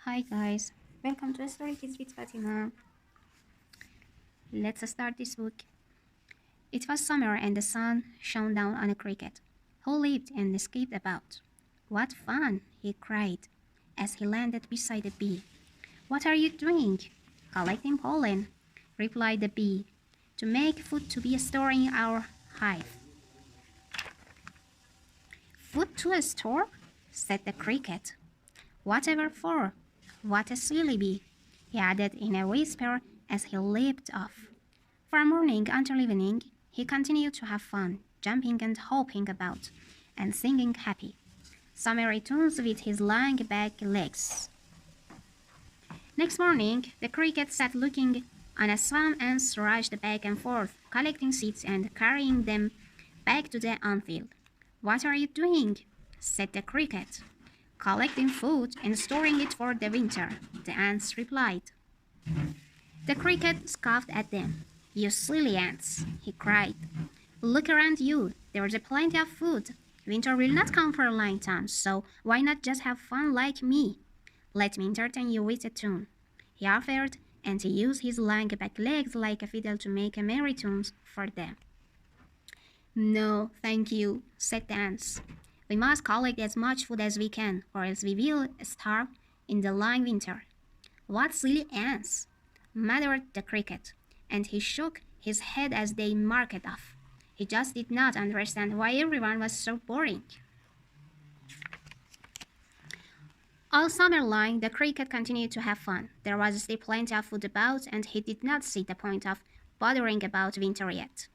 Hi guys, welcome to Story Kids with Fatima. Let's start this book. It was summer and the sun shone down on a cricket, who leaped and skipped about. What fun! He cried as he landed beside the bee. What are you doing? Collecting pollen, replied the bee, to make food to be stored in our hive. Food to a store? Said the cricket. Whatever for? What a silly bee, he added in a whisper as he leaped off. From morning until evening, he continued to have fun, jumping and hopping about, and singing happy, summery tunes with his long back legs. Next morning, the cricket sat looking on as some ants rushed back and forth, collecting seeds and carrying them back to the ant-hill. What are you doing? Said the cricket. Collecting food and storing it for the winter, the ants replied. The cricket scoffed at them. You silly ants, he cried. Look around you, there's plenty of food. Winter will not come for a long time, so why not just have fun like me? Let me entertain you with a tune, he offered, and he used his long back legs like a fiddle to make a merry tune for them. No, thank you, said the ants. We must collect as much food as we can, or else we will starve in the long winter. What silly ants! Muttered the cricket, and he shook his head as they marched off. He just did not understand why everyone was so boring. All summer long, the cricket continued to have fun. There was still plenty of food about, and he did not see the point of bothering about winter yet.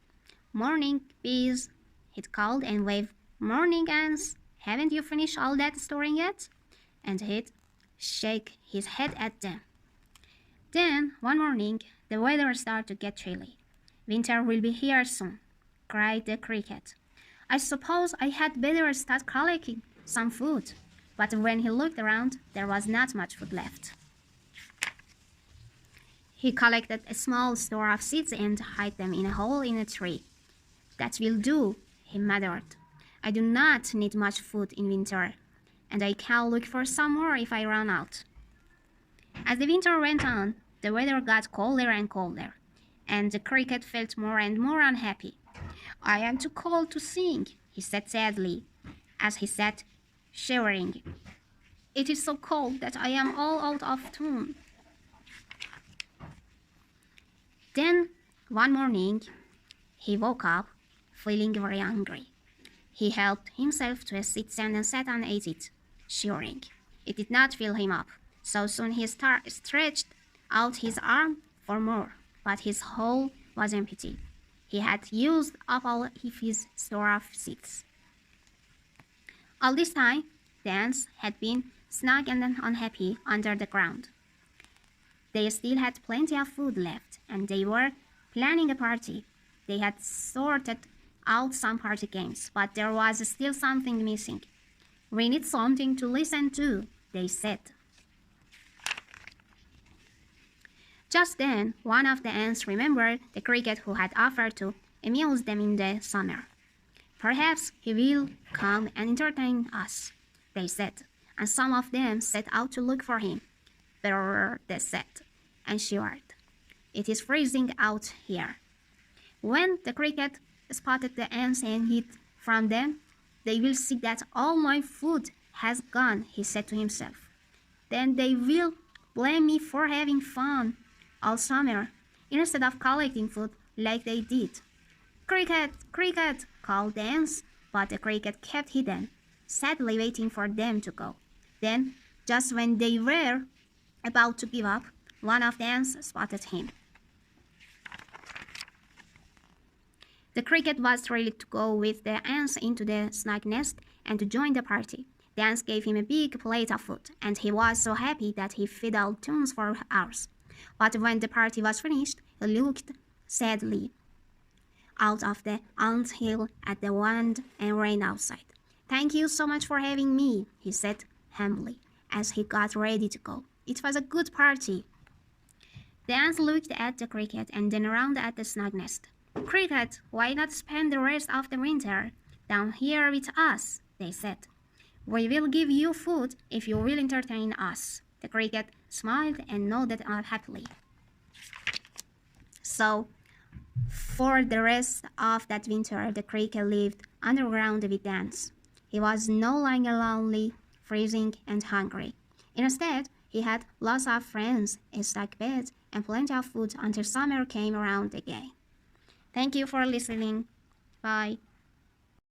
Morning, bees, he called and waved. Morning, ants. Haven't you finished all that storing yet? And he'd shake his head at them. Then, one morning, the weather started to get chilly. Winter will be here soon, cried the cricket. I suppose I had better start collecting some food. But when he looked around, there was not much food left. He collected a small store of seeds and hid them in a hole in a tree. That will do, he muttered. I do not need much food in winter, and I can look for some more if I run out. As the winter went on, the weather got colder and colder, and the cricket felt more and more unhappy. I am too cold to sing, he said sadly, as he sat shivering. It is so cold that I am all out of tune. Then, one morning, he woke up, feeling very hungry. He helped himself to a seed and sat and ate it, shivering. It did not fill him up, so soon he stretched out his arm for more, but his hole was empty. He had used up all of his store of seeds. All this time, the ants had been snug and unhappy under the ground. They still had plenty of food left, and they were planning a party. They had sorted out some party games, but there was still something missing. We need something to listen to, they said. Just then, one of the ants remembered the cricket who had offered to amuse them in the summer. Perhaps he will come and entertain us, they said, and some of them set out to look for him. Brrr, they said, and shivered. It is freezing out here. When the cricket spotted the ants and hid from them, they will see that all my food has gone, he said to himself. Then they will blame me for having fun all summer, instead of collecting food like they did. Cricket, cricket, called the ants, but the cricket kept hidden, sadly waiting for them to go. Then, just when they were about to give up, one of the ants spotted him. The cricket was ready to go with the ants into the snug nest and to join the party. The ants gave him a big plate of food, and he was so happy that he fiddled tunes for hours. But when the party was finished, he looked sadly out of the ant hill at the wind and rain outside. Thank you so much for having me, he said humbly, as he got ready to go. It was a good party. The ants looked at the cricket and then around at the snug nest. Cricket, why not spend the rest of the winter down here with us, they said. We will give you food if you will entertain us. The cricket smiled and nodded happily. So, for the rest of that winter, the cricket lived underground with ants. He was no longer lonely, freezing, and hungry. Instead, he had lots of friends, a snug bed, and plenty of food until summer came around again. Thank you for listening. Bye.